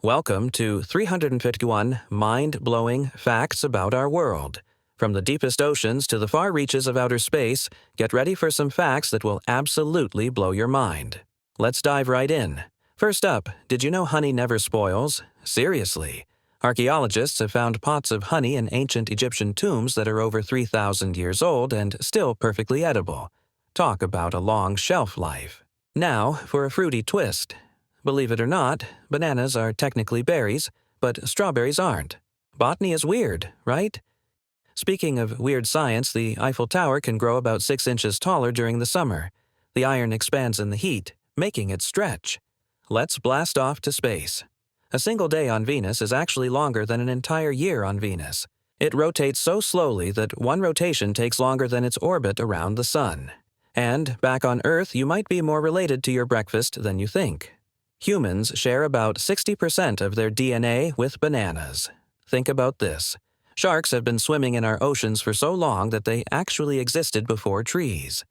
Welcome to 351 mind-blowing facts about our world. From the deepest oceans to the far reaches of outer space, get ready for some facts that will absolutely blow your mind. Let's dive right in. First up, did you know honey never spoils? Seriously. Archaeologists have found pots of honey in ancient Egyptian tombs that are over 3,000 years old and still perfectly edible. Talk about a long shelf life. Now, for a fruity twist. Believe it or not, bananas are technically berries, but strawberries aren't. Botany is weird, right? Speaking of weird science, the Eiffel Tower can grow about 6 inches taller during the summer. The iron expands in the heat, making it stretch. Let's blast off to space. A single day on Venus is actually longer than an entire year on Venus. It rotates so slowly that one rotation takes longer than its orbit around the Sun. And back on Earth, you might be more related to your breakfast than you think. Humans share about 60% of their DNA with bananas. Think about this. Sharks have been swimming in our oceans for so long that they actually existed before trees.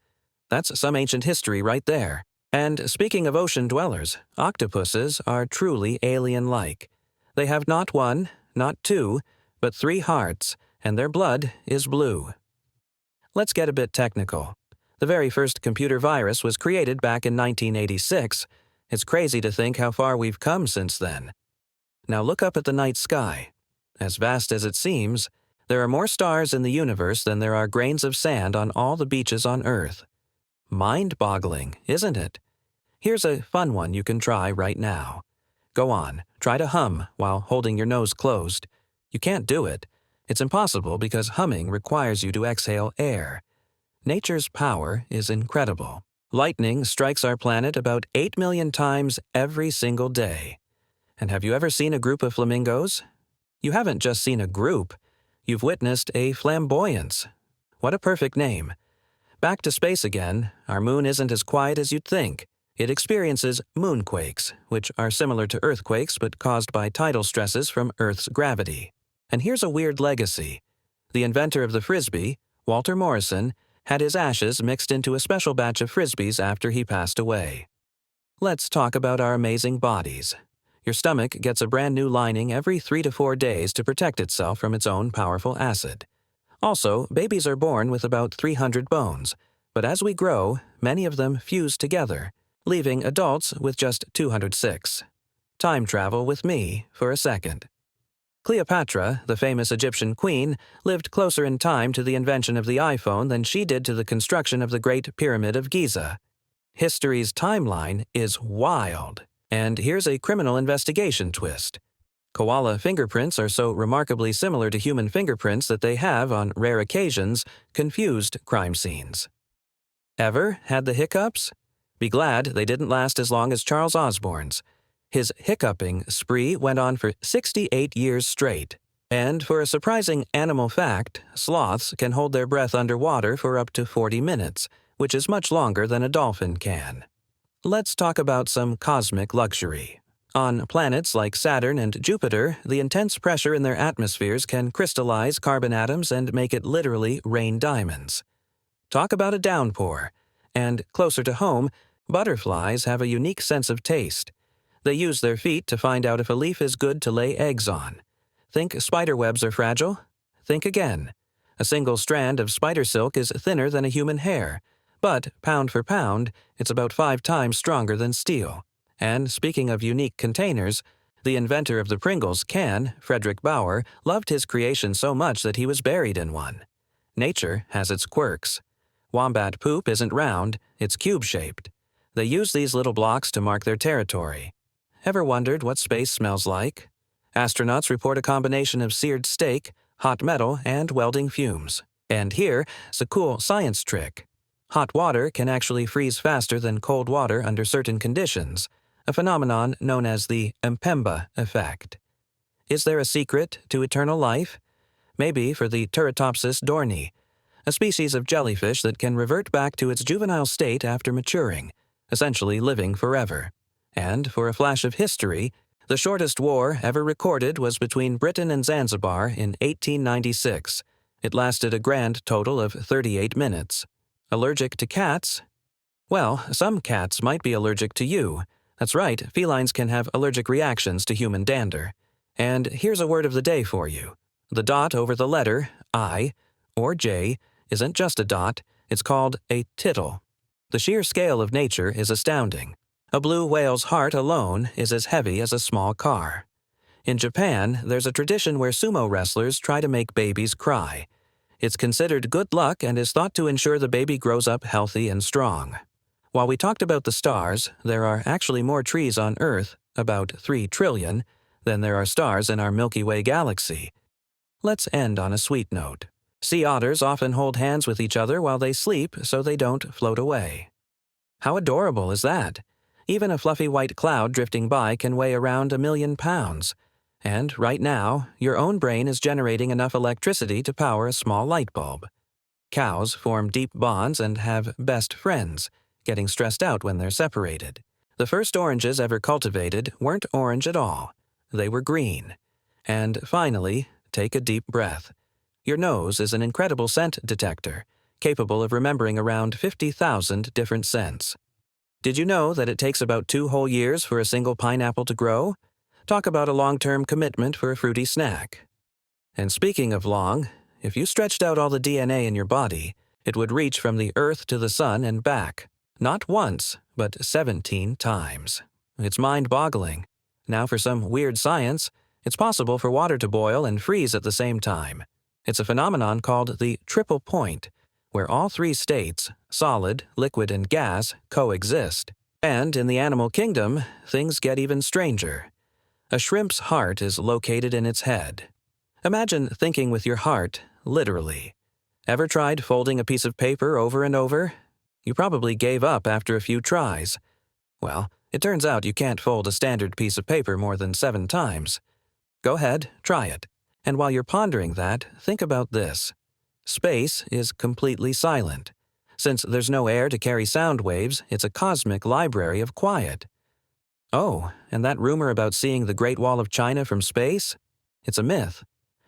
That's some ancient history right there. And speaking of ocean dwellers, octopuses are truly alien-like. They have not one, not two, but 3 hearts, and their blood is blue. Let's get a bit technical. The very first computer virus was created back in 1986. It's crazy to think how far we've come since then. Now look up at the night sky. As vast as it seems, there are more stars in the universe than there are grains of sand on all the beaches on Earth. Mind-boggling, isn't it? Here's a fun one you can try right now. Go on, try to hum while holding your nose closed. You can't do it. It's impossible because humming requires you to exhale air. Nature's power is incredible. Lightning strikes our planet about 8 million times every single day. And have you ever seen a group of flamingos? You haven't just seen a group. You've witnessed a flamboyance. What a perfect name. Back to space again, our moon isn't as quiet as you'd think. It experiences moonquakes, which are similar to earthquakes but caused by tidal stresses from Earth's gravity. And here's a weird legacy. The inventor of the Frisbee, Walter Morrison, had his ashes mixed into a special batch of Frisbees after he passed away. Let's talk about our amazing bodies. Your stomach gets a brand new lining every 3 to 4 days to protect itself from its own powerful acid. Also, babies are born with about 300 bones, but as we grow, many of them fuse together, leaving adults with just 206. Time travel with me for a second. Cleopatra, the famous Egyptian queen, lived closer in time to the invention of the iPhone than she did to the construction of the Great Pyramid of Giza. History's timeline is wild. And here's a criminal investigation twist. Koala fingerprints are so remarkably similar to human fingerprints that they have, on rare occasions, confused crime scenes. Ever had the hiccups? Be glad they didn't last as long as Charles Osborne's. His hiccuping spree went on for 68 years straight. And for a surprising animal fact, sloths can hold their breath underwater for up to 40 minutes, which is much longer than a dolphin can. Let's talk about some cosmic luxury. On planets like Saturn and Jupiter, the intense pressure in their atmospheres can crystallize carbon atoms and make it literally rain diamonds. Talk about a downpour. And closer to home, butterflies have a unique sense of taste. They use their feet to find out if a leaf is good to lay eggs on. Think spider webs are fragile? Think again. A single strand of spider silk is thinner than a human hair, but pound for pound, it's about 5 times stronger than steel. And speaking of unique containers, the inventor of the Pringles can, Frederick Bauer, loved his creation so much that he was buried in one. Nature has its quirks. Wombat poop isn't round, it's cube-shaped. They use these little blocks to mark their territory. Ever wondered what space smells like? Astronauts report a combination of seared steak, hot metal, and welding fumes. And here's a cool science trick. Hot water can actually freeze faster than cold water under certain conditions, a phenomenon known as the Mpemba effect. Is there a secret to eternal life? Maybe for the Turritopsis dohrnii, a species of jellyfish that can revert back to its juvenile state after maturing, essentially living forever. And for a flash of history, the shortest war ever recorded was between Britain and Zanzibar in 1896. It lasted a grand total of 38 minutes. Allergic to cats? Well, some cats might be allergic to you, That's right, felines can have allergic reactions to human dander. And here's a word of the day for you. The dot over the letter I or J isn't just a dot, it's called a tittle. The sheer scale of nature is astounding. A blue whale's heart alone is as heavy as a small car. In Japan, there's a tradition where sumo wrestlers try to make babies cry. It's considered good luck and is thought to ensure the baby grows up healthy and strong. While we talked about the stars, there are actually more trees on Earth, about 3 trillion, than there are stars in our Milky Way galaxy. Let's end on a sweet note. Sea otters often hold hands with each other while they sleep so they don't float away. How adorable is that? Even a fluffy white cloud drifting by can weigh around 1,000,000 pounds. And right now, your own brain is generating enough electricity to power a small light bulb. Cows form deep bonds and have best friends, getting stressed out when they're separated. The first oranges ever cultivated weren't orange at all. They were green. And finally, take a deep breath. Your nose is an incredible scent detector, capable of remembering around 50,000 different scents. Did you know that it takes about 2 whole years for a single pineapple to grow? Talk about a long-term commitment for a fruity snack. And speaking of long, if you stretched out all the DNA in your body, it would reach from the Earth to the Sun and back. Not once, but 17 times. It's mind-boggling. Now for some weird science, it's possible for water to boil and freeze at the same time. It's a phenomenon called the triple point, where all 3 states, solid, liquid, and gas, coexist. And in the animal kingdom, things get even stranger. A shrimp's heart is located in its head. Imagine thinking with your heart, literally. Ever tried folding a piece of paper over and over? You probably gave up after a few tries. Well, it turns out you can't fold a standard piece of paper more than 7 times. Go ahead, try it. And while you're pondering that, think about this. Space is completely silent. Since there's no air to carry sound waves, it's a cosmic library of quiet. Oh, and that rumor about seeing the Great Wall of China from space? It's a myth.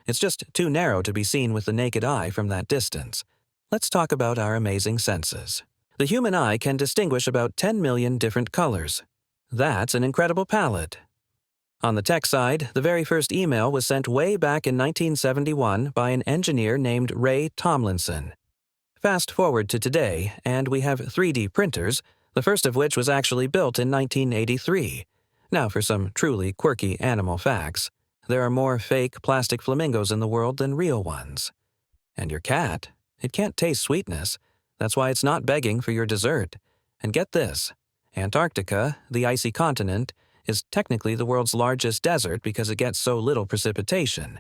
It's just too narrow to be seen with the naked eye from that distance. Let's talk about our amazing senses. The human eye can distinguish about 10 million different colors. That's an incredible palette. On the tech side, the very first email was sent way back in 1971 by an engineer named Ray Tomlinson. Fast forward to today, and we have 3D printers, the first of which was actually built in 1983. Now for some truly quirky animal facts. There are more fake plastic flamingos in the world than real ones. And your cat, it can't taste sweetness. That's why it's not begging for your dessert. And get this, Antarctica, the icy continent, is technically the world's largest desert because it gets so little precipitation.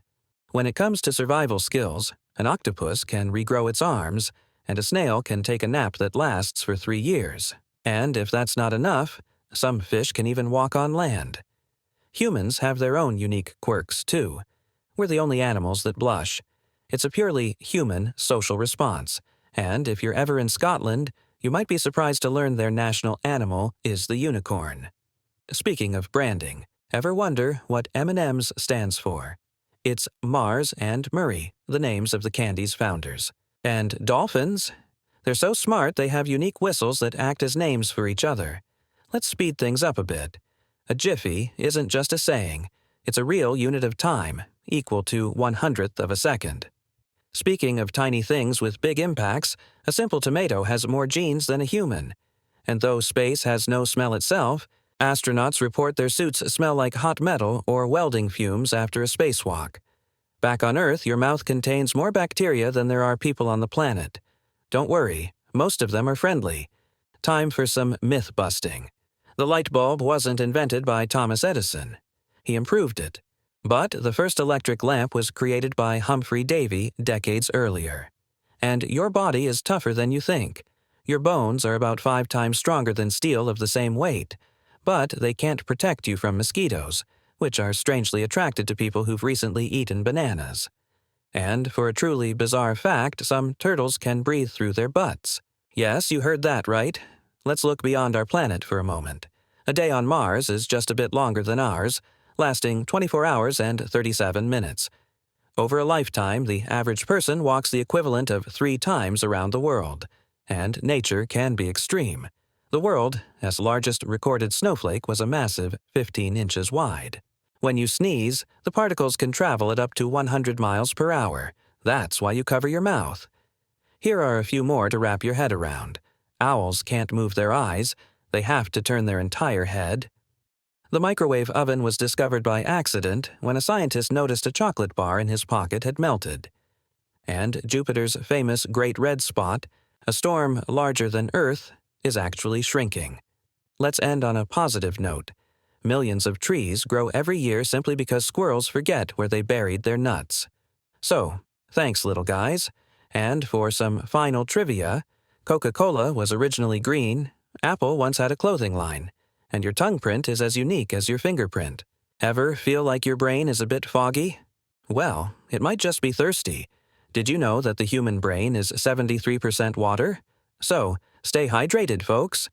When it comes to survival skills, an octopus can regrow its arms, and a snail can take a nap that lasts for 3 years. And if that's not enough, some fish can even walk on land. Humans have their own unique quirks, too. We're the only animals that blush. It's a purely human social response, and if you're ever in Scotland, you might be surprised to learn their national animal is the unicorn. Speaking of branding, ever wonder what M&M's stands for? It's Mars and Murray, the names of the candy's founders. And dolphins? They're so smart they have unique whistles that act as names for each other. Let's speed things up a bit. A jiffy isn't just a saying. It's a real unit of time, equal to 1/100th of a second. Speaking of tiny things with big impacts, a simple tomato has more genes than a human. And though space has no smell itself, astronauts report their suits smell like hot metal or welding fumes after a spacewalk. Back on Earth, your mouth contains more bacteria than there are people on the planet. Don't worry, most of them are friendly. Time for some myth-busting. The light bulb wasn't invented by Thomas Edison. He improved it. But the first electric lamp was created by Humphrey Davy decades earlier. And your body is tougher than you think. Your bones are about 5 times stronger than steel of the same weight. But they can't protect you from mosquitoes, which are strangely attracted to people who've recently eaten bananas. And for a truly bizarre fact, some turtles can breathe through their butts. Yes, you heard that right. Let's look beyond our planet for a moment. A day on Mars is just a bit longer than ours, lasting 24 hours and 37 minutes. Over a lifetime, the average person walks the equivalent of 3 times around the world. And nature can be extreme. The world's largest recorded snowflake was a massive 15 inches wide. When you sneeze, the particles can travel at up to 100 miles per hour. That's why you cover your mouth. Here are a few more to wrap your head around. Owls can't move their eyes. They have to turn their entire head. The microwave oven was discovered by accident when a scientist noticed a chocolate bar in his pocket had melted. And Jupiter's famous Great Red Spot, a storm larger than Earth, is actually shrinking. Let's end on a positive note. Millions of trees grow every year simply because squirrels forget where they buried their nuts. So, thanks, little guys. And for some final trivia, Coca-Cola was originally green, Apple once had a clothing line, and your tongue print is as unique as your fingerprint. Ever feel like your brain is a bit foggy? Well, it might just be thirsty. Did you know that the human brain is 73% water? So, stay hydrated, folks.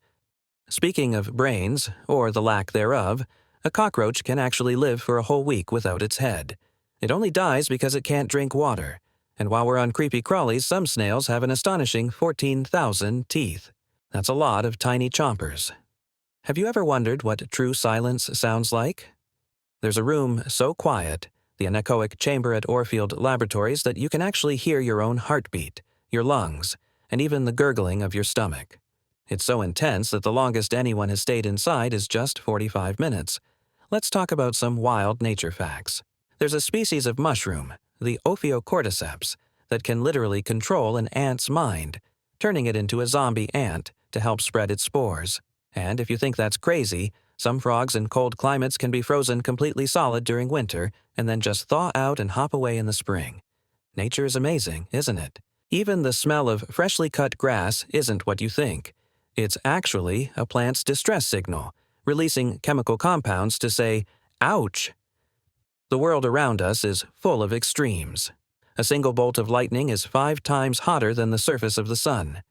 Speaking of brains, or the lack thereof, a cockroach can actually live for a whole week without its head. It only dies because it can't drink water. And while we're on creepy crawlies, some snails have an astonishing 14,000 teeth. That's a lot of tiny chompers. Have you ever wondered what true silence sounds like? There's a room so quiet, the anechoic chamber at Orfield Laboratories, that you can actually hear your own heartbeat, your lungs, and even the gurgling of your stomach. It's so intense that the longest anyone has stayed inside is just 45 minutes. Let's talk about some wild nature facts. There's a species of mushroom, the Ophiocordyceps, that can literally control an ant's mind, turning it into a zombie ant to help spread its spores. And if you think that's crazy, some frogs in cold climates can be frozen completely solid during winter and then just thaw out and hop away in the spring. Nature is amazing, isn't it? Even the smell of freshly cut grass isn't what you think. It's actually a plant's distress signal, releasing chemical compounds to say, ouch! The world around us is full of extremes. A single bolt of lightning is 5 times hotter than the surface of the sun.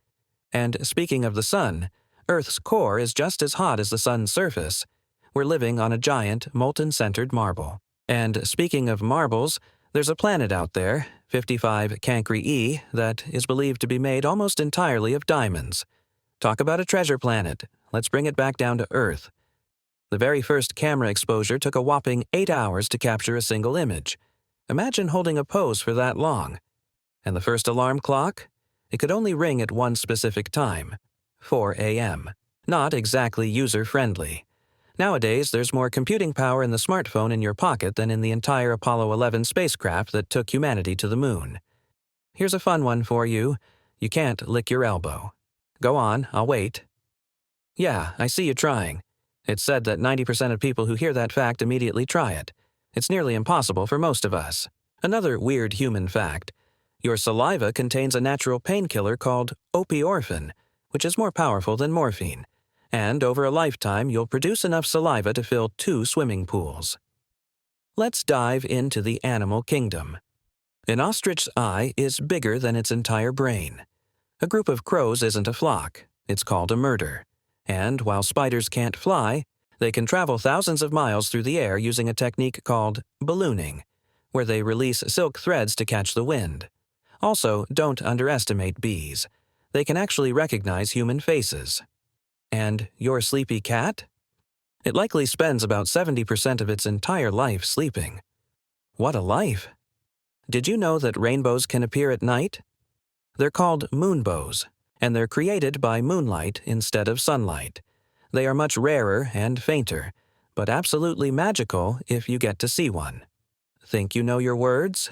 And speaking of the sun, Earth's core is just as hot as the sun's surface. We're living on a giant, molten-centered marble. And speaking of marbles, there's a planet out there, 55 Cancri E, that is believed to be made almost entirely of diamonds. Talk about a treasure planet. Let's bring it back down to Earth. The very first camera exposure took a whopping 8 hours to capture a single image. Imagine holding a pose for that long. And the first alarm clock? It could only ring at one specific time, 4 a.m. Not exactly user-friendly. Nowadays, there's more computing power in the smartphone in your pocket than in the entire Apollo 11 spacecraft that took humanity to the moon. Here's a fun one for you. You can't lick your elbow. Go on, I'll wait. Yeah, I see you trying. It's said that 90% of people who hear that fact immediately try it. It's nearly impossible for most of us. Another weird human fact. Your saliva contains a natural painkiller called opioorphin, which is more powerful than morphine. And over a lifetime, you'll produce enough saliva to fill 2 swimming pools. Let's dive into the animal kingdom. An ostrich's eye is bigger than its entire brain. A group of crows isn't a flock. It's called a murder. And while spiders can't fly, they can travel thousands of miles through the air using a technique called ballooning, where they release silk threads to catch the wind. Also, don't underestimate bees. They can actually recognize human faces. And your sleepy cat? It likely spends about 70% of its entire life sleeping. What a life! Did you know that rainbows can appear at night? They're called moonbows, and they're created by moonlight instead of sunlight. They are much rarer and fainter, but absolutely magical if you get to see one. Think you know your words?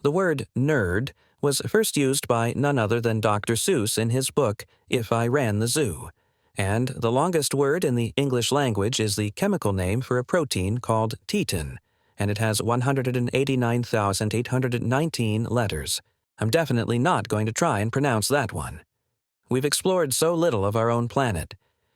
The word nerd was first used by none other than Dr. Seuss in his book, If I Ran the Zoo. And the longest word in the English language is the chemical name for a protein called titin, and it has 189,819 letters. I'm definitely not going to try and pronounce that one. We've explored so little of our own planet.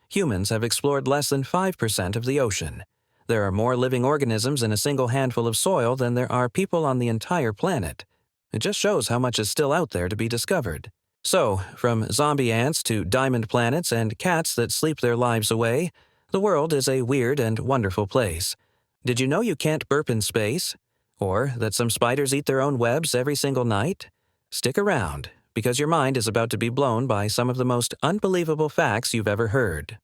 Humans have explored less than 5% of the ocean. There are more living organisms in a single handful of soil than there are people on the entire planet. It just shows how much is still out there to be discovered. So, from zombie ants to diamond planets and cats that sleep their lives away, the world is a weird and wonderful place. Did you know you can't burp in space? Or that some spiders eat their own webs every single night? Stick around, because your mind is about to be blown by some of the most unbelievable facts you've ever heard.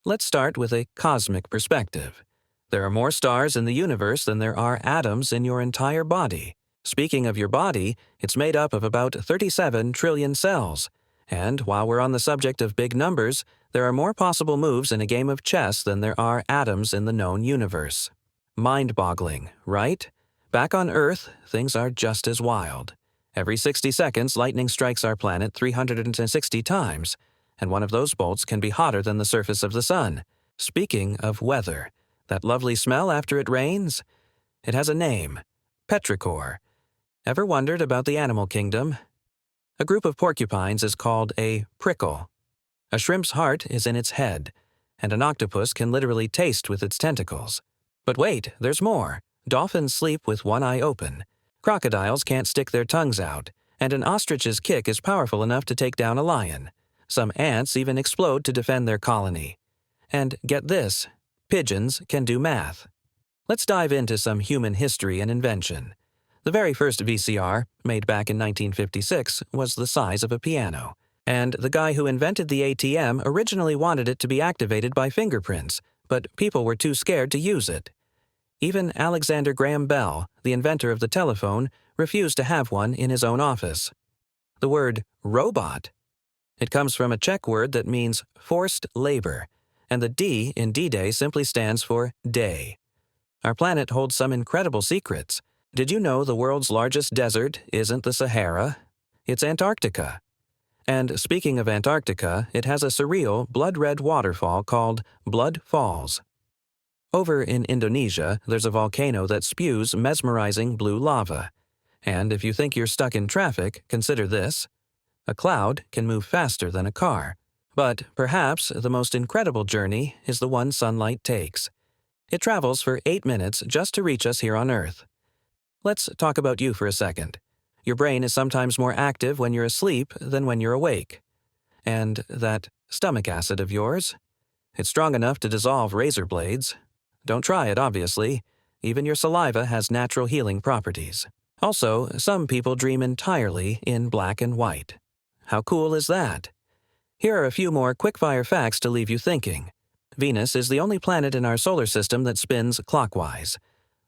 Let's start with a cosmic perspective. There are more stars in the universe than there are atoms in your entire body. Speaking of your body, it's made up of about 37 trillion cells. And while we're on the subject of big numbers, there are more possible moves in a game of chess than there are atoms in the known universe. Mind-boggling, right? Back on Earth, things are just as wild. Every 60 seconds, lightning strikes our planet 360 times, and one of those bolts can be hotter than the surface of the sun. Speaking of weather, that lovely smell after it rains? It has a name: petrichor. Ever wondered about the animal kingdom? A group of porcupines is called a prickle. A shrimp's heart is in its head, and an octopus can literally taste with its tentacles. But wait, there's more. Dolphins sleep with one eye open. Crocodiles can't stick their tongues out, and an ostrich's kick is powerful enough to take down a lion. Some ants even explode to defend their colony. And get this, pigeons can do math. Let's dive into some human history and invention. The very first VCR, made back in 1956, was the size of a piano. And the guy who invented the ATM originally wanted it to be activated by fingerprints, but people were too scared to use it. Even Alexander Graham Bell, the inventor of the telephone, refused to have one in his own office. The word robot. It comes from a Czech word that means forced labor, and the D in D-Day simply stands for day. Our planet holds some incredible secrets. Did you know the world's largest desert isn't the Sahara? It's Antarctica. And speaking of Antarctica, it has a surreal, blood-red waterfall called Blood Falls. Over in Indonesia, there's a volcano that spews mesmerizing blue lava. And if you think you're stuck in traffic, consider this. A cloud can move faster than a car. But perhaps the most incredible journey is the one sunlight takes. It travels for 8 minutes just to reach us here on Earth. Let's talk about you for a second. Your brain is sometimes more active when you're asleep than when you're awake. And that stomach acid of yours? It's strong enough to dissolve razor blades. Don't try it, obviously. Even your saliva has natural healing properties. Also, some people dream entirely in black and white. How cool is that? Here are a few more quick-fire facts to leave you thinking. Venus is the only planet in our solar system that spins clockwise.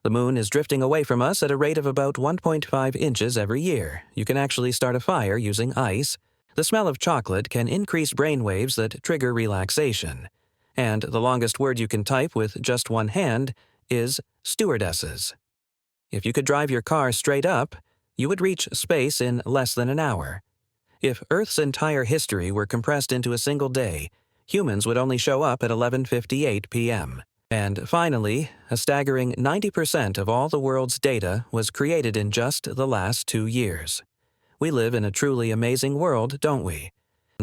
The moon is drifting away from us at a rate of about 1.5 inches every year. You can actually start a fire using ice. The smell of chocolate can increase brain waves that trigger relaxation. And the longest word you can type with just one hand is stewardesses. If you could drive your car straight up, you would reach space in less than an hour. If Earth's entire history were compressed into a single day, humans would only show up at 11:58 p.m. And finally, a staggering 90% of all the world's data was created in just the last 2 years. We live in a truly amazing world, don't we?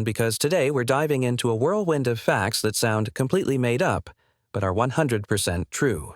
Because today we're diving into a whirlwind of facts that sound completely made up, but are 100% true.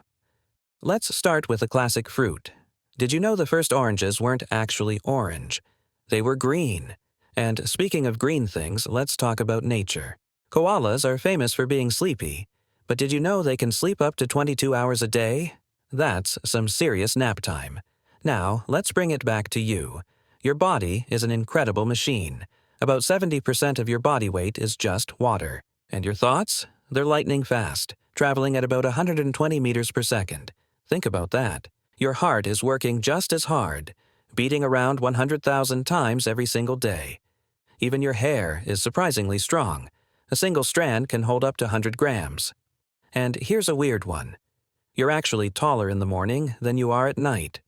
Let's start with a classic fruit. Did you know the first oranges weren't actually orange? They were green. And speaking of green things, let's talk about nature. Koalas are famous for being sleepy, but did you know they can sleep up to 22 hours a day? That's some serious nap time. Now, let's bring it back to you. Your body is an incredible machine. About 70% of your body weight is just water. And your thoughts? They're lightning fast, traveling at about 120 meters per second. Think about that. Your heart is working just as hard, beating around 100,000 times every single day. Even your hair is surprisingly strong. A single strand can hold up to 100 grams. And here's a weird one. You're actually taller in the morning than you are at night.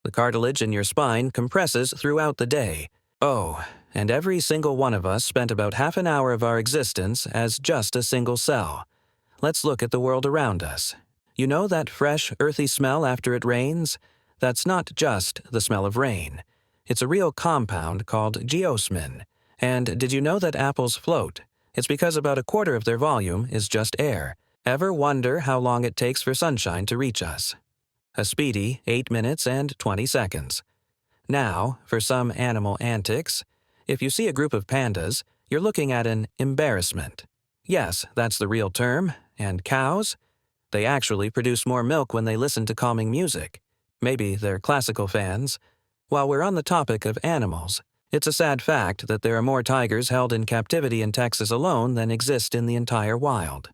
The cartilage in your spine compresses throughout the day. Oh, and every single one of us spent about half an hour of our existence as just a single cell. Let's look at the world around us. You know that fresh, earthy smell after it rains? That's not just the smell of rain. It's a real compound called geosmin. And did you know that apples float? It's because about a quarter of their volume is just air. Ever wonder how long it takes for sunshine to reach us? A speedy 8 minutes and 20 seconds. Now, for some animal antics. If you see a group of pandas, you're looking at an embarrassment. Yes, that's the real term. And cows? They actually produce more milk when they listen to calming music. Maybe they're classical fans. While we're on the topic of animals, It's a sad fact that there are more tigers held in captivity in Texas alone than exist in the entire wild.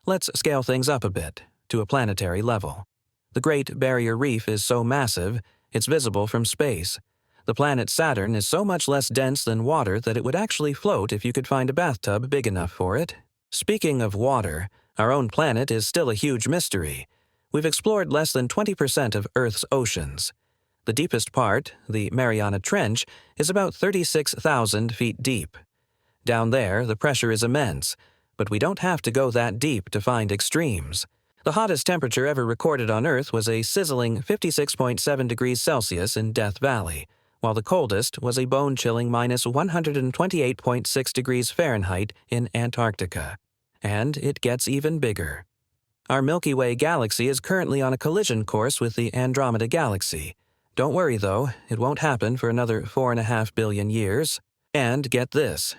Let's scale things up a bit, to a planetary level. The Great Barrier Reef is so massive, it's visible from space. The planet Saturn is so much less dense than water that it would actually float if you could find a bathtub big enough for it. Speaking of water, our own planet is still a huge mystery. We've explored less than 20% of Earth's oceans. The deepest part, the Mariana Trench, is about 36,000 feet deep. Down there, the pressure is immense, but we don't have to go that deep to find extremes. The hottest temperature ever recorded on Earth was a sizzling 56.7 degrees Celsius in Death Valley, while the coldest was a bone-chilling minus 128.6 degrees Fahrenheit in Antarctica. And it gets even bigger. Our Milky Way galaxy is currently on a collision course with the Andromeda Galaxy. Don't worry, though, it won't happen for another 4.5 billion years. And get this.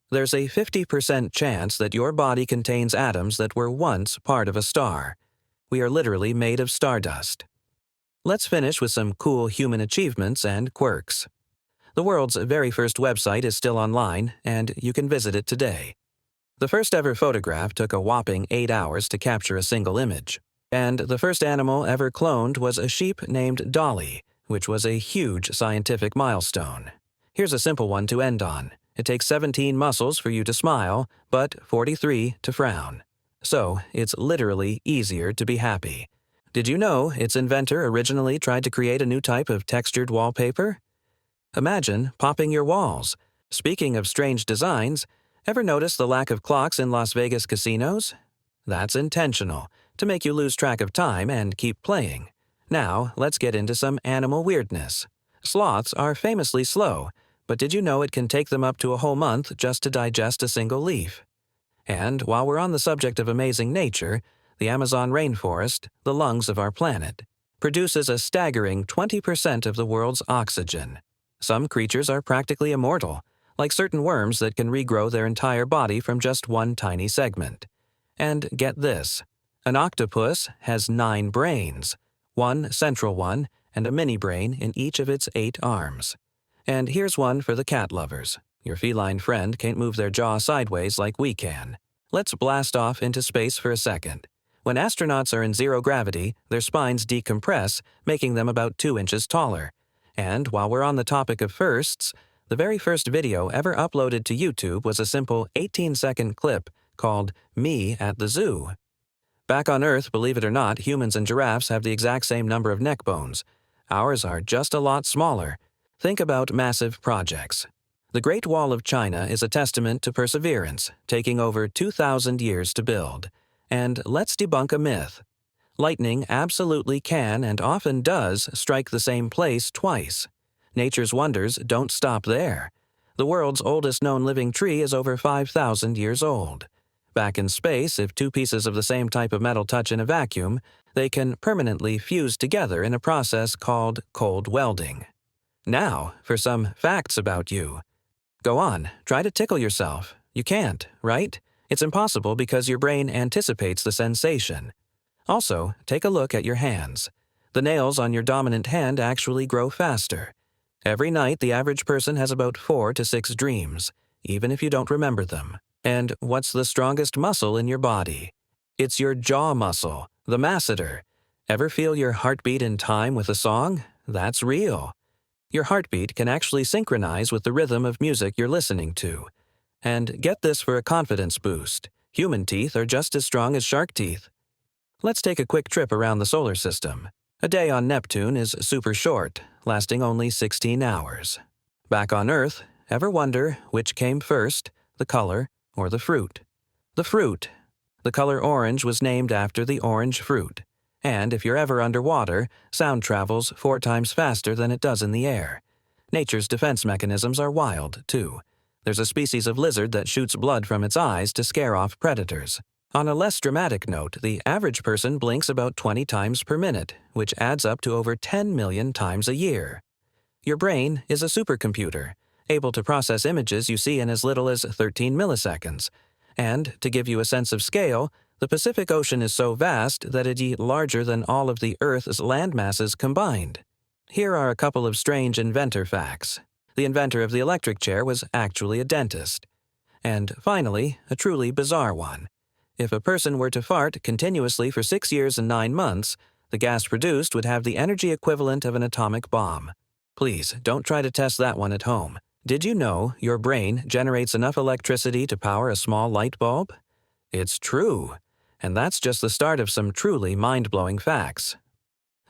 There's a 50% chance that your body contains atoms that were once part of a star. We are literally made of stardust. Let's finish with some cool human achievements and quirks. The world's very first website is still online, and you can visit it today. The first ever photograph took a whopping 8 hours to capture a single image. And the first animal ever cloned was a sheep named Dolly, which was a huge scientific milestone. Here's a simple one to end on. It takes 17 muscles for you to smile, but 43 to frown. So, it's literally easier to be happy. Did you know its inventor originally tried to create a new type of textured wallpaper? Imagine popping your walls. Speaking of strange designs, ever notice the lack of clocks in Las Vegas casinos? That's intentional, to make you lose track of time and keep playing. Now, let's get into some animal weirdness. Sloths are famously slow, but did you know it can take them up to a whole month just to digest a single leaf? And while we're on the subject of amazing nature, the Amazon rainforest, the lungs of our planet, produces a staggering 20% of the world's oxygen. Some creatures are practically immortal, like certain worms that can regrow their entire body from just one tiny segment. And get this, an octopus has 9 brains, one central one, and a mini brain in each of its 8 arms. And here's one for the cat lovers. Your feline friend can't move their jaw sideways like we can. Let's blast off into space for a second. When astronauts are in zero gravity, their spines decompress, making them about 2 inches taller. And while we're on the topic of firsts, the very first video ever uploaded to YouTube was a simple 18-second clip called Me at the Zoo. Back on Earth, believe it or not, humans and giraffes have the exact same number of neck bones. Ours are just a lot smaller. Think about massive projects. The Great Wall of China is a testament to perseverance, taking over 2,000 years to build. And let's debunk a myth. Lightning absolutely can and often does strike the same place twice. Nature's wonders don't stop there. The world's oldest known living tree is over 5,000 years old. Back in space, if 2 pieces of the same type of metal touch in a vacuum, they can permanently fuse together in a process called cold welding. Now, for some facts about you. Go on, try to tickle yourself. You can't, right? It's impossible because your brain anticipates the sensation. Also, take a look at your hands. The nails on your dominant hand actually grow faster. Every night, the average person has about 4 to 6 dreams, even if you don't remember them. And what's the strongest muscle in your body? It's your jaw muscle, the masseter. Ever feel your heartbeat in time with a song? That's real. Your heartbeat can actually synchronize with the rhythm of music you're listening to. And get this for a confidence boost. Human teeth are just as strong as shark teeth. Let's take a quick trip around the solar system. A day on Neptune is super short, lasting only 16 hours. Back on Earth, ever wonder which came first, the color or the fruit? The fruit. The color orange was named after the orange fruit. And if you're ever underwater, sound travels 4 times faster than it does in the air. Nature's defense mechanisms are wild, too. There's a species of lizard that shoots blood from its eyes to scare off predators. On a less dramatic note, the average person blinks about 20 times per minute, which adds up to over 10 million times a year. Your brain is a supercomputer, able to process images you see in as little as 13 milliseconds. And, to give you a sense of scale, the Pacific Ocean is so vast that it's larger than all of the Earth's land masses combined. Here are a couple of strange inventor facts. The inventor of the electric chair was actually a dentist. And finally, a truly bizarre one. If a person were to fart continuously for 6 years and 9 months, the gas produced would have the energy equivalent of an atomic bomb. Please, don't try to test that one at home. Did you know your brain generates enough electricity to power a small light bulb? It's true. And that's just the start of some truly mind-blowing facts.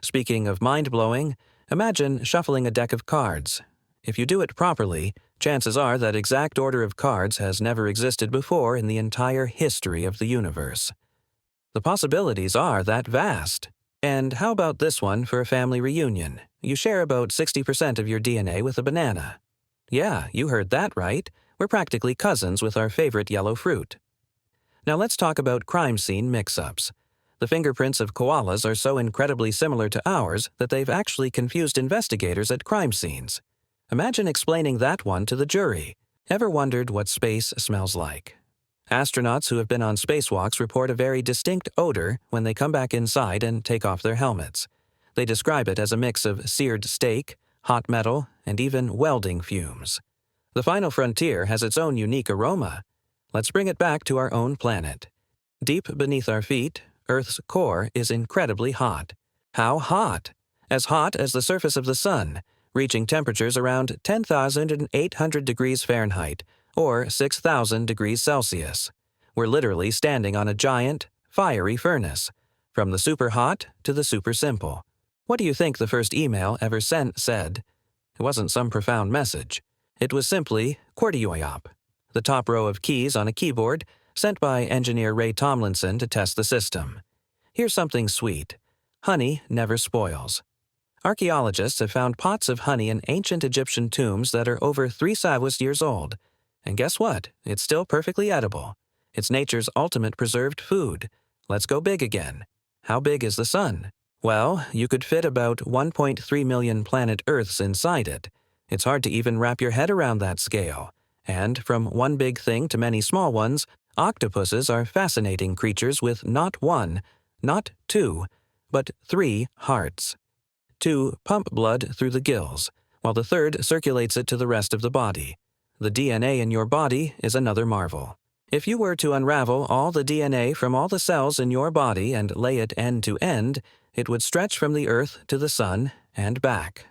Speaking of mind-blowing, imagine shuffling a deck of cards. If you do it properly, chances are that exact order of cards has never existed before in the entire history of the universe. The possibilities are that vast. And how about this one for a family reunion? You share about 60% of your DNA with a banana. Yeah, you heard that right. We're practically cousins with our favorite yellow fruit. Now let's talk about crime scene mix-ups. The fingerprints of koalas are so incredibly similar to ours that they've actually confused investigators at crime scenes. Imagine explaining that one to the jury. Ever wondered what space smells like? Astronauts who have been on spacewalks report a very distinct odor when they come back inside and take off their helmets. They describe it as a mix of seared steak, hot metal, and even welding fumes. The final frontier has its own unique aroma. Let's bring it back to our own planet. Deep beneath our feet, Earth's core is incredibly hot. How hot? As hot as the surface of the sun, reaching temperatures around 10,800 degrees Fahrenheit, or 6,000 degrees Celsius. We're literally standing on a giant, fiery furnace, from the super hot to the super simple. What do you think the first email ever sent said? It wasn't some profound message. It was simply QWERTY, the top row of keys on a keyboard sent by engineer Ray Tomlinson to test the system. Here's something sweet. Honey never spoils. Archaeologists have found pots of honey in ancient Egyptian tombs that are over 3,000 years old. And guess what? It's still perfectly edible. It's nature's ultimate preserved food. Let's go big again. How big is the sun? Well, you could fit about 1.3 million planet Earths inside it. It's hard to even wrap your head around that scale. And from one big thing to many small ones, octopuses are fascinating creatures with not one, not two, but 3 hearts. 2 pump blood through the gills, while the third circulates it to the rest of the body. The DNA in your body is another marvel. If you were to unravel all the DNA from all the cells in your body and lay it end to end, it would stretch from the Earth to the Sun and back.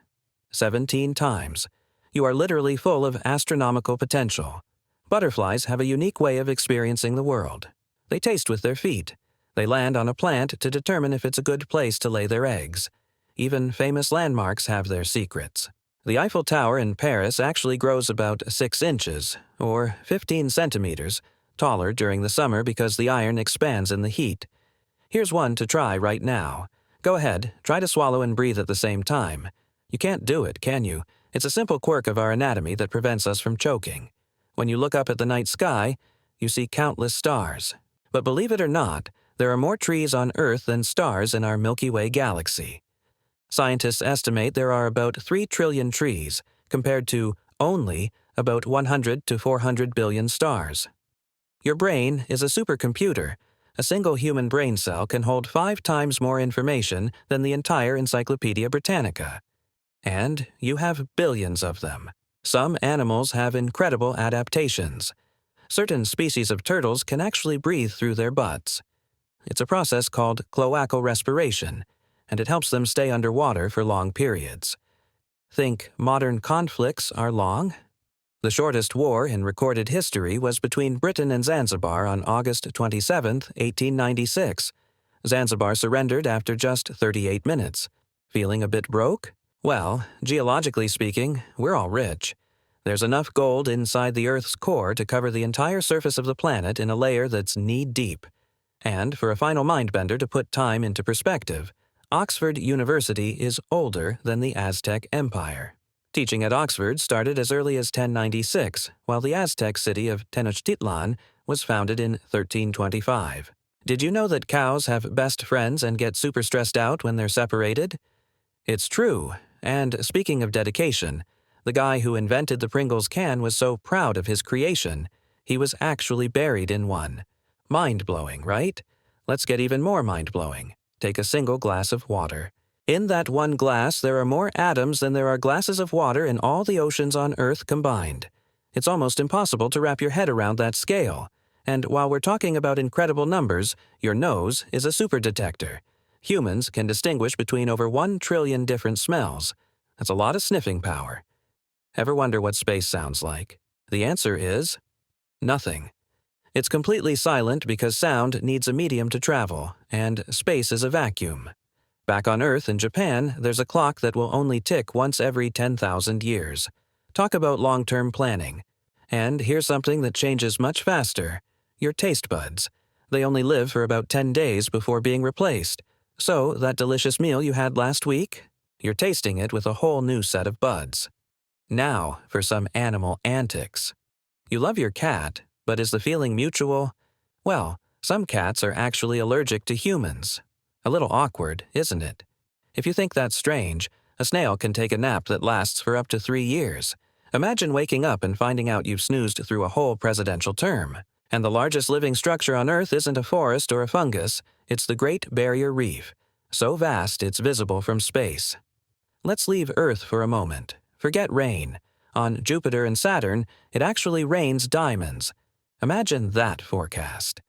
17 times. You are literally full of astronomical potential. Butterflies have a unique way of experiencing the world. They taste with their feet. They land on a plant to determine if it's a good place to lay their eggs. Even famous landmarks have their secrets. The Eiffel Tower in Paris actually grows about 6 inches, or 15 centimeters, taller during the summer because the iron expands in the heat. Here's one to try right now. Go ahead, try to swallow and breathe at the same time. You can't do it, can you? It's a simple quirk of our anatomy that prevents us from choking. When you look up at the night sky, you see countless stars. But believe it or not, there are more trees on Earth than stars in our Milky Way galaxy. Scientists estimate there are about 3 trillion trees, compared to only about 100 to 400 billion stars. Your brain is a supercomputer. A single human brain cell can hold 5 times more information than the entire Encyclopedia Britannica. And you have billions of them. Some animals have incredible adaptations. Certain species of turtles can actually breathe through their butts. It's a process called cloacal respiration, and it helps them stay underwater for long periods. Think modern conflicts are long? The shortest war in recorded history was between Britain and Zanzibar on August 27, 1896. Zanzibar surrendered after just 38 minutes. Feeling a bit broke? Well, geologically speaking, we're all rich. There's enough gold inside the Earth's core to cover the entire surface of the planet in a layer that's knee-deep. And for a final mindbender to put time into perspective, Oxford University is older than the Aztec Empire. Teaching at Oxford started as early as 1096, while the Aztec city of Tenochtitlan was founded in 1325. Did you know that cows have best friends and get super stressed out when they're separated? It's true, and speaking of dedication, the guy who invented the Pringles can was so proud of his creation, he was actually buried in one. Mind-blowing, right? Let's get even more mind-blowing. Take a single glass of water. In that one glass, there are more atoms than there are glasses of water in all the oceans on Earth combined. It's almost impossible to wrap your head around that scale. And while we're talking about incredible numbers, your nose is a superdetector. Humans can distinguish between over 1 trillion different smells. That's a lot of sniffing power. Ever wonder what space sounds like? The answer is nothing. It's completely silent because sound needs a medium to travel, and space is a vacuum. Back on Earth in Japan, there's a clock that will only tick once every 10,000 years. Talk about long-term planning. And here's something that changes much faster. Your taste buds. They only live for about 10 days before being replaced. So, that delicious meal you had last week? You're tasting it with a whole new set of buds. Now, for some animal antics. You love your cat, but is the feeling mutual? Well, some cats are actually allergic to humans. A little awkward, isn't it? If you think that's strange, a snail can take a nap that lasts for up to 3 years. Imagine waking up and finding out you've snoozed through a whole presidential term. And the largest living structure on Earth isn't a forest or a fungus, it's the Great Barrier Reef. So vast it's visible from space. Let's leave Earth for a moment. Forget rain. On Jupiter and Saturn, it actually rains diamonds. Imagine that forecast.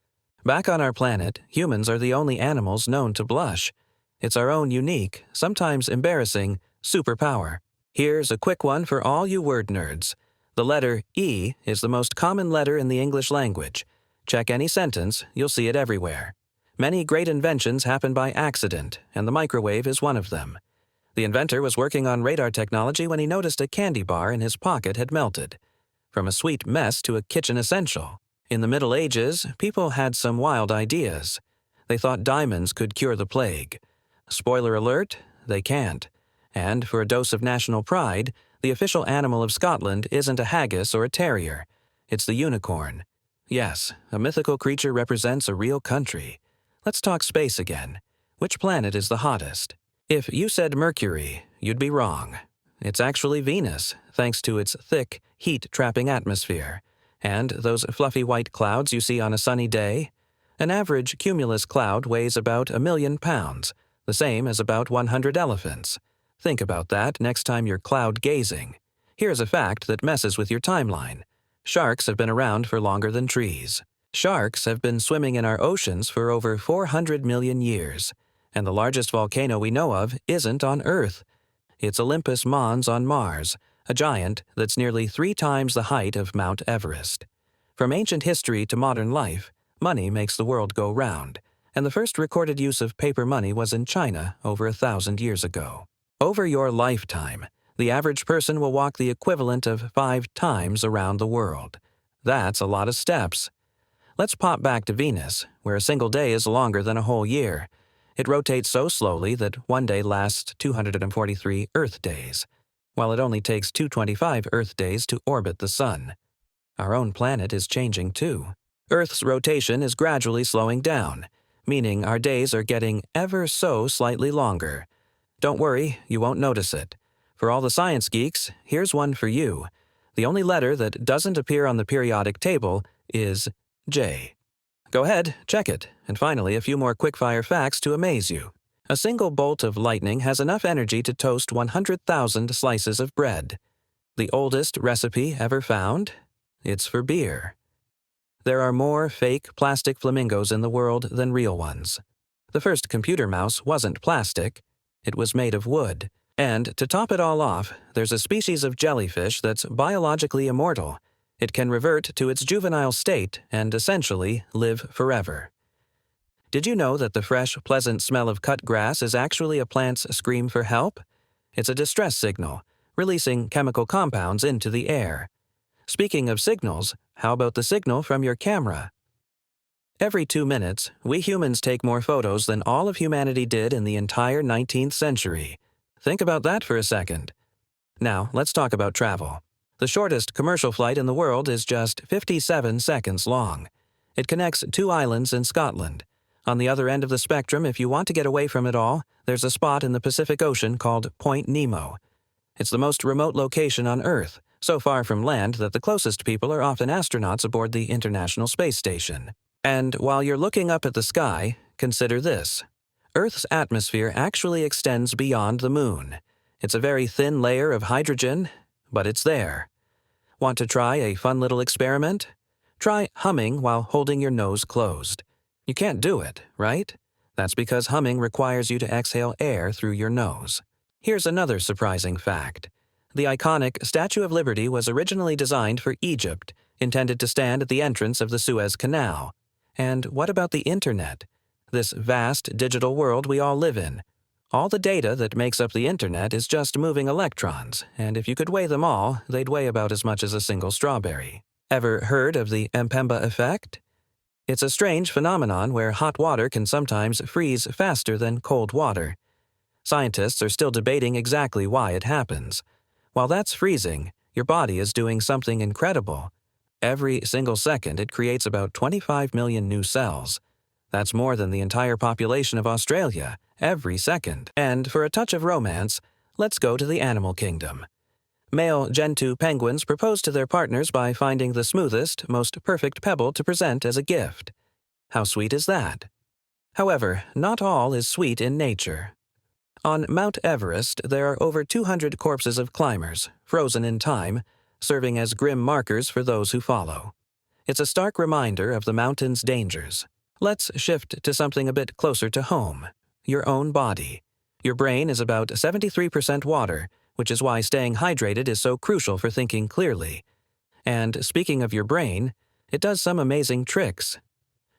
Back on our planet, humans are the only animals known to blush. It's our own unique, sometimes embarrassing, superpower. Here's a quick one for all you word nerds. The letter E is the most common letter in the English language. Check any sentence, you'll see it everywhere. Many great inventions happen by accident, and the microwave is one of them. The inventor was working on radar technology when he noticed a candy bar in his pocket had melted. From a sweet mess to a kitchen essential. In the Middle Ages, people had some wild ideas. They thought diamonds could cure the plague. Spoiler alert, they can't. And for a dose of national pride, the official animal of Scotland isn't a haggis or a terrier. It's the unicorn. Yes, a mythical creature represents a real country. Let's talk space again. Which planet is the hottest? If you said Mercury, you'd be wrong. It's actually Venus, thanks to its thick, heat-trapping atmosphere. And those fluffy white clouds you see on a sunny day? An average cumulus cloud weighs about 1,000,000 pounds, the same as about 100 elephants. Think about that next time you're cloud gazing. Here's a fact that messes with your timeline. Sharks have been around for longer than trees. Sharks have been swimming in our oceans for over 400 million years. And the largest volcano we know of isn't on Earth. It's Olympus Mons on Mars, a giant that's nearly 3 times the height of Mount Everest. From ancient history to modern life, money makes the world go round. And the first recorded use of paper money was in China over 1,000 years ago. Over your lifetime, the average person will walk the equivalent of 5 times around the world. That's a lot of steps. Let's pop back to Venus, where a single day is longer than a whole year. It rotates so slowly that one day lasts 243 Earth days, while it only takes 225 Earth days to orbit the Sun. Our own planet is changing too. Earth's rotation is gradually slowing down, meaning our days are getting ever so slightly longer. Don't worry, you won't notice it. For all the science geeks, here's one for you. The only letter that doesn't appear on the periodic table is J. Go ahead, check it. And finally, a few more quick-fire facts to amaze you. A single bolt of lightning has enough energy to toast 100,000 slices of bread. The oldest recipe ever found? It's for beer. There are more fake plastic flamingos in the world than real ones. The first computer mouse wasn't plastic. It was made of wood. And to top it all off, there's a species of jellyfish that's biologically immortal. It can revert to its juvenile state and essentially live forever. Did you know that the fresh, pleasant smell of cut grass is actually a plant's scream for help? It's a distress signal, releasing chemical compounds into the air. Speaking of signals, how about the signal from your camera? Every 2 minutes, we humans take more photos than all of humanity did in the entire 19th century. Think about that for a second. Now, let's talk about travel. The shortest commercial flight in the world is just 57 seconds long. It connects 2 islands in Scotland. On the other end of the spectrum, if you want to get away from it all, there's a spot in the Pacific Ocean called Point Nemo. It's the most remote location on Earth, so far from land that the closest people are often astronauts aboard the International Space Station. And while you're looking up at the sky, consider this. Earth's atmosphere actually extends beyond the moon. It's a very thin layer of hydrogen, but it's there. Want to try a fun little experiment? Try humming while holding your nose closed. You can't do it, right? That's because humming requires you to exhale air through your nose. Here's another surprising fact. The iconic Statue of Liberty was originally designed for Egypt, intended to stand at the entrance of the Suez Canal. And what about the Internet? This vast digital world we all live in. All the data that makes up the Internet is just moving electrons, and if you could weigh them all, they'd weigh about as much as a single strawberry. Ever heard of the Mpemba effect? It's a strange phenomenon where hot water can sometimes freeze faster than cold water. Scientists are still debating exactly why it happens. While that's freezing, your body is doing something incredible. Every single second, it creates about 25 million new cells. That's more than the entire population of Australia, every second. And for a touch of romance, let's go to the animal kingdom. Male Gentoo penguins propose to their partners by finding the smoothest, most perfect pebble to present as a gift. How sweet is that? However, not all is sweet in nature. On Mount Everest, there are over 200 corpses of climbers, frozen in time, serving as grim markers for those who follow. It's a stark reminder of the mountain's dangers. Let's shift to something a bit closer to home, your own body. Your brain is about 73% water, which is why staying hydrated is so crucial for thinking clearly. And speaking of your brain, it does some amazing tricks.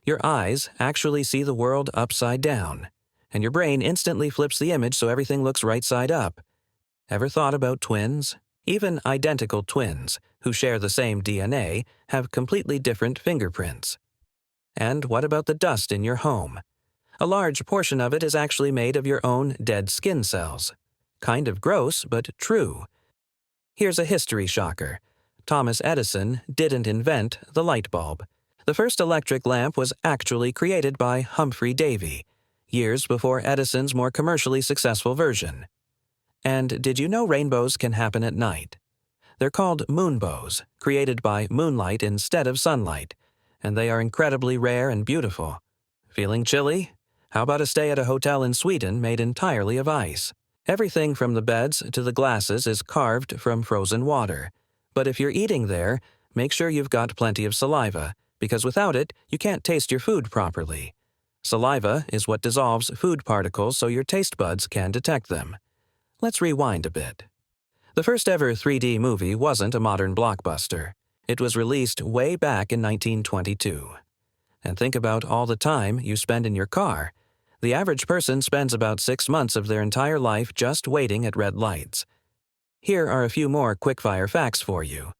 Your eyes actually see the world upside down, and your brain instantly flips the image so everything looks right side up. Ever thought about twins? Even identical twins, who share the same DNA, have completely different fingerprints. And what about the dust in your home? A large portion of it is actually made of your own dead skin cells. Kind of gross, but true. Here's a history shocker. Thomas Edison didn't invent the light bulb. The first electric lamp was actually created by Humphrey Davy, years before Edison's more commercially successful version. And did you know rainbows can happen at night? They're called moonbows, created by moonlight instead of sunlight, and they are incredibly rare and beautiful. Feeling chilly? How about a stay at a hotel in Sweden made entirely of ice? Everything from the beds to the glasses is carved from frozen water. But if you're eating there, make sure you've got plenty of saliva, because without it, you can't taste your food properly. Saliva is what dissolves food particles so your taste buds can detect them. Let's rewind a bit. The first ever 3D movie wasn't a modern blockbuster. It was released way back in 1922. And think about all the time you spend in your car. The average person spends about 6 months of their entire life just waiting at red lights. Here are a few more quickfire facts for you.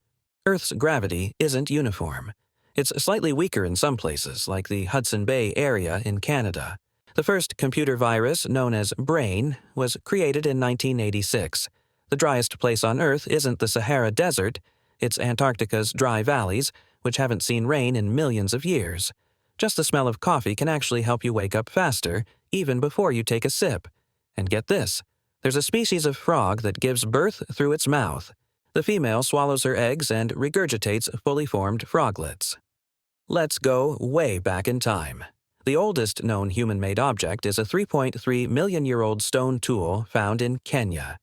Earth's gravity isn't uniform. It's slightly weaker in some places, like the Hudson Bay area in Canada. The first computer virus, known as Brain, was created in 1986. The driest place on Earth isn't the Sahara Desert, it's Antarctica's dry valleys, which haven't seen rain in millions of years. Just the smell of coffee can actually help you wake up faster, even before you take a sip. And get this, there's a species of frog that gives birth through its mouth. The female swallows her eggs and regurgitates fully formed froglets. Let's go way back in time. The oldest known human-made object is a 3.3 million-year-old stone tool found in Kenya.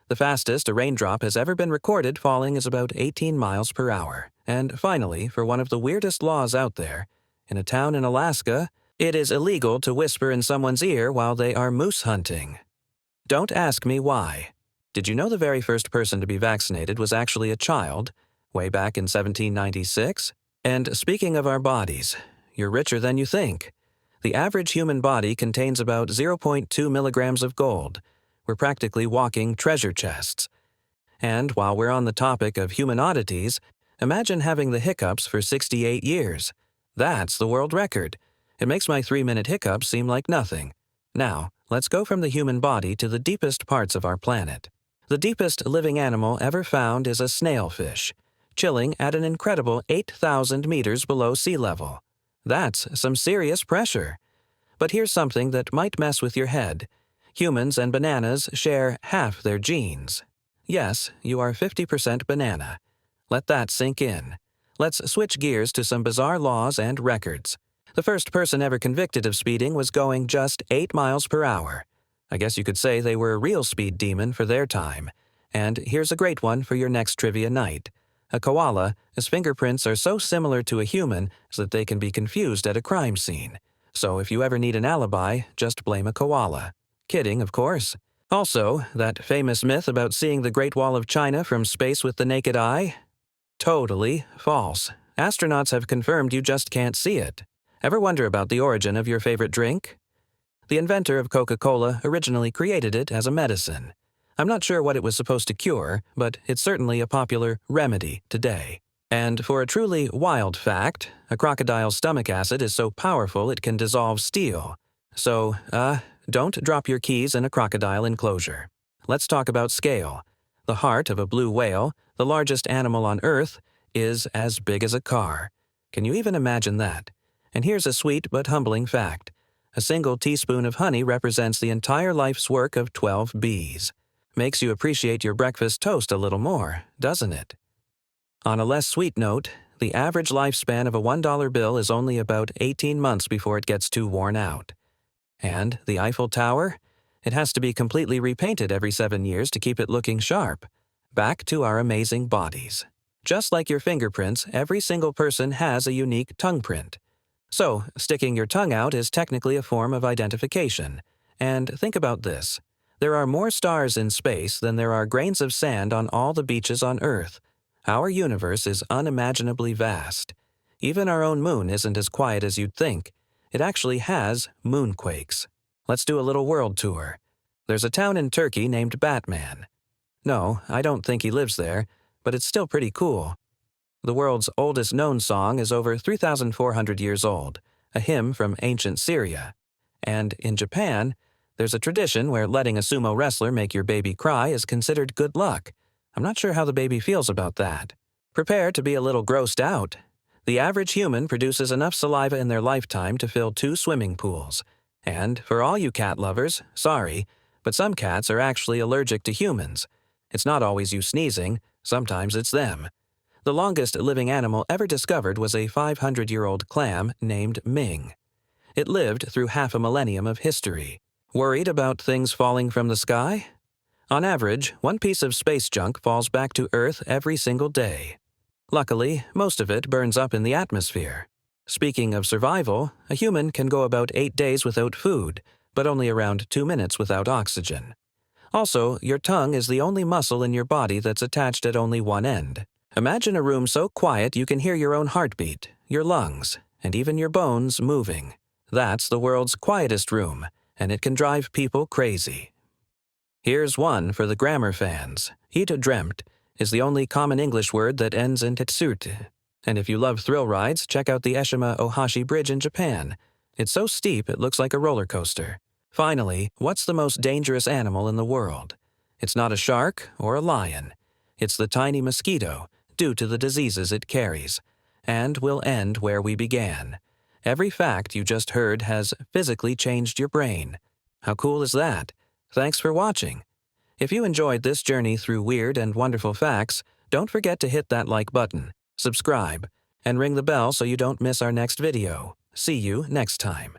The fastest a raindrop has ever been recorded falling is about 18 miles per hour. And finally, for one of the weirdest laws out there, in a town in Alaska, it is illegal to whisper in someone's ear while they are moose hunting. Don't ask me why. Did you know the very first person to be vaccinated was actually a child, way back in 1796? And speaking of our bodies, you're richer than you think. The average human body contains about 0.2 milligrams of gold. We're practically walking treasure chests. And while we're on the topic of human oddities, imagine having the hiccups for 68 years. That's the world record. It makes my 3-minute hiccups seem like nothing. Now, let's go from the human body to the deepest parts of our planet. The deepest living animal ever found is a snailfish, chilling at an incredible 8,000 meters below sea level. That's some serious pressure. But here's something that might mess with your head. Humans and bananas share half their genes. Yes, you are 50% banana. Let that sink in. Let's switch gears to some bizarre laws and records. The first person ever convicted of speeding was going just 8 miles per hour. I guess you could say they were a real speed demon for their time. And here's a great one for your next trivia night. A koala, his fingerprints are so similar to a human that they can be confused at a crime scene. So if you ever need an alibi, just blame a koala. Kidding, of course. Also, that famous myth about seeing the Great Wall of China from space with the naked eye? Totally false. Astronauts have confirmed you just can't see it. Ever wonder about the origin of your favorite drink? The inventor of Coca-Cola originally created it as a medicine. I'm not sure what it was supposed to cure, but it's certainly a popular remedy today. And for a truly wild fact, a crocodile's stomach acid is so powerful it can dissolve steel. So, don't drop your keys in a crocodile enclosure. Let's talk about scale. The heart of a blue whale, the largest animal on Earth, is as big as a car. Can you even imagine that? And here's a sweet but humbling fact. A single teaspoon of honey represents the entire life's work of 12 bees. Makes you appreciate your breakfast toast a little more, doesn't it? On a less sweet note, the average lifespan of a $1 bill is only about 18 months before it gets too worn out. And the Eiffel Tower? It has to be completely repainted every 7 years to keep it looking sharp. Back to our amazing bodies. Just like your fingerprints, every single person has a unique tongue print. So, sticking your tongue out is technically a form of identification. And think about this. There are more stars in space than there are grains of sand on all the beaches on Earth. Our universe is unimaginably vast. Even our own moon isn't as quiet as you'd think. It actually has moonquakes. Let's do a little world tour. There's a town in Turkey named Batman. No, I don't think he lives there, but it's still pretty cool. The world's oldest known song is over 3,400 years old, a hymn from ancient Syria. And in Japan, there's a tradition where letting a sumo wrestler make your baby cry is considered good luck. I'm not sure how the baby feels about that. Prepare to be a little grossed out. The average human produces enough saliva in their lifetime to fill 2 swimming pools. And for all you cat lovers, sorry, but some cats are actually allergic to humans. It's not always you sneezing, sometimes it's them. The longest living animal ever discovered was a 500-year-old clam named Ming. It lived through half a millennium of history. Worried about things falling from the sky? On average, 1 piece of space junk falls back to Earth every single day. Luckily, most of it burns up in the atmosphere. Speaking of survival, a human can go about 8 days without food, but only around 2 minutes without oxygen. Also, your tongue is the only muscle in your body that's attached at only one end. Imagine a room so quiet you can hear your own heartbeat, your lungs, and even your bones moving. That's the world's quietest room, and it can drive people crazy. Here's one for the grammar fans. Ita dreamt is the only common English word that ends in tetsute. And if you love thrill rides, check out the Eshima Ohashi Bridge in Japan. It's so steep it looks like a roller coaster. Finally, what's the most dangerous animal in the world? It's not a shark or a lion. It's the tiny mosquito, due to the diseases it carries. And we'll end where we began. Every fact you just heard has physically changed your brain. How cool is that? Thanks for watching. If you enjoyed this journey through weird and wonderful facts, don't forget to hit that like button, subscribe, and ring the bell so you don't miss our next video. See you next time.